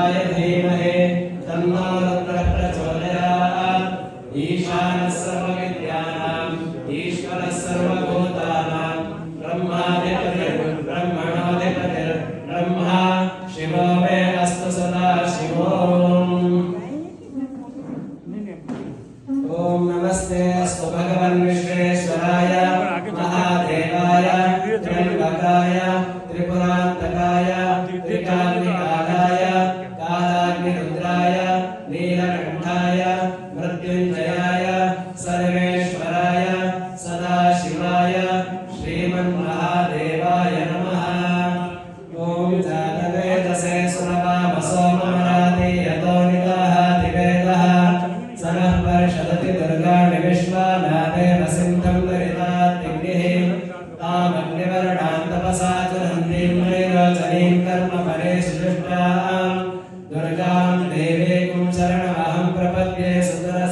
रुद्राय धीमहि तन्नो रुद्रः प्रचोदयात्। ईशानः सर्वविद्यानाम् ईश्वरः सर्वभूतानां ब्रह्माधिपतिर्ब्रह्मणोऽधिपतिर्ब्रह्मा शिवो मे अस्तु सदा शिवो। ओम नमस्ते अस्तु भगवन् विश्वेश्वराय महादेवाय त्र्यंबकाय त्रिपुरान्तकाय त्रिकाग्निकालाय कालाग्निरुद्राय नीलकण्ठाय मृत्युञ्जयाय सर्वेश्वराय सदाशिवाय श्रीमन्महादेवाय नमः। ओम जातवेदसे सुरवामसो ममराति यतो निदाहाति वेदः सनः पर्षदति दुर्गाणि विश्वानादेव सिन्धुं दरितात्तिग्निः तामग्निवर्णां तपसा चरन्तीं वैरोचनीं कर्म परेषु जुष्टां दुर्गां देवीं शरणमहं प्रपद्ये सुतरस्य